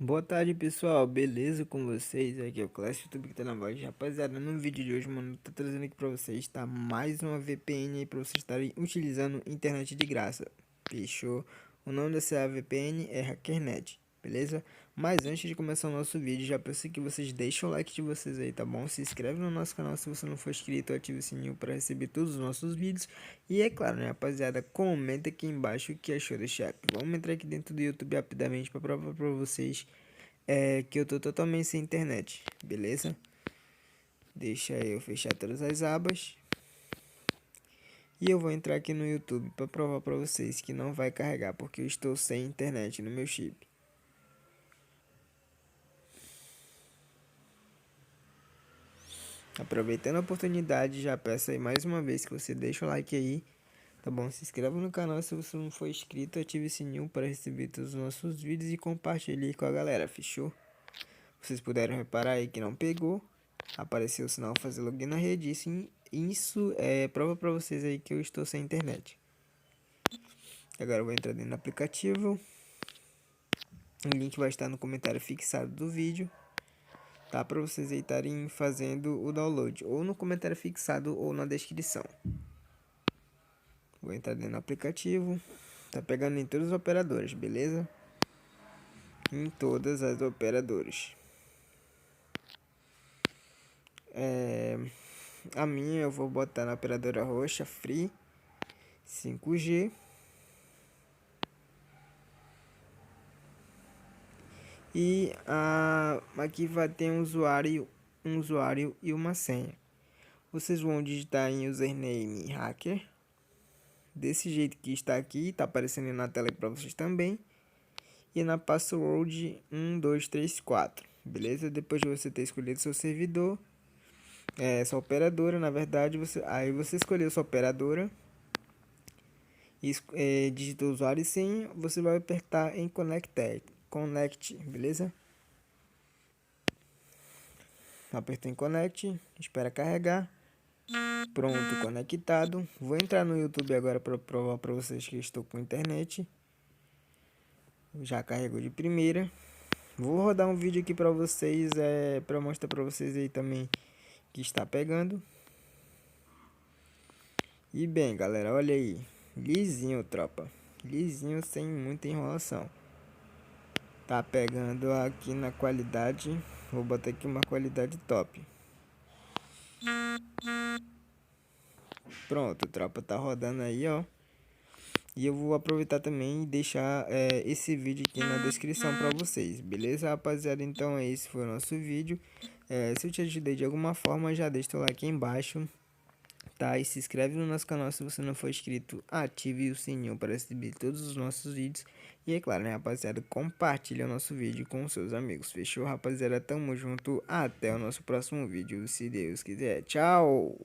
Boa tarde, pessoal, beleza com vocês? Aqui é o Clash YouTube que tá na voz. Rapaziada, no vídeo de hoje, mano, tô trazendo aqui pra vocês, tá? Mais uma VPN aí pra vocês estarem utilizando internet de graça. Fechou? O nome dessa VPN é HackerNet, beleza? Mas antes de começar o nosso vídeo, já peço que vocês deixem o like de vocês aí, tá bom? Se inscreve no nosso canal se você não for inscrito, ative o sininho pra receber todos os nossos vídeos. E é claro, né, rapaziada, comenta aqui embaixo o que achou desse app. Vamos entrar aqui dentro do YouTube rapidamente pra provar pra vocês que eu tô totalmente sem internet, beleza? Deixa eu fechar todas as abas. E eu vou entrar aqui no YouTube para provar para vocês que não vai carregar, porque eu estou sem internet no meu chip. Aproveitando a oportunidade, já peço aí mais uma vez que você deixe o like aí, tá bom? Se inscreva no canal se você não for inscrito, ative o sininho para receber todos os nossos vídeos e compartilhe com a galera, fechou? Vocês puderam reparar aí que não pegou, apareceu o sinal fazer login na rede, isso é prova para vocês aí que eu estou sem internet. Agora eu vou entrar dentro do aplicativo, o link vai estar no comentário fixado do vídeo, tá? Para vocês aí estarem fazendo o download, ou no comentário fixado ou na descrição. Vou entrar dentro do aplicativo, tá pegando em todas as operadoras, beleza? Em todas as operadoras. A minha eu vou botar na operadora roxa, Free 5G. E aqui vai ter um usuário e uma senha. Vocês vão digitar em username hacker, desse jeito que está aqui, está aparecendo na tela para vocês também. E na password 1234, beleza? Depois de você ter escolhido seu servidor, sua operadora, na verdade, aí você escolheu sua operadora, digitou o usuário e senha, você vai apertar em Connect, beleza? Apertou em Connect, espera carregar. Pronto, conectado. Vou entrar no YouTube agora para provar para vocês que estou com internet. Já carregou de primeira. Vou rodar um vídeo aqui para vocês, para mostrar para vocês aí também que está pegando. E bem, galera, olha aí, lisinho, tropa, lisinho, sem muita enrolação. Tá pegando aqui na qualidade, vou botar aqui uma qualidade top. Pronto, tropa, tá rodando aí, ó. E eu vou aproveitar também e deixar esse vídeo aqui na descrição para vocês, beleza, rapaziada? Então esse foi o nosso vídeo. Se eu te ajudei de alguma forma, já deixa o like aí embaixo, tá? E se inscreve no nosso canal se você não for inscrito, ative o sininho para receber todos os nossos vídeos. E é claro, né, rapaziada, compartilha o nosso vídeo com seus amigos, fechou, rapaziada? Tamo junto, até o nosso próximo vídeo, se Deus quiser. Tchau!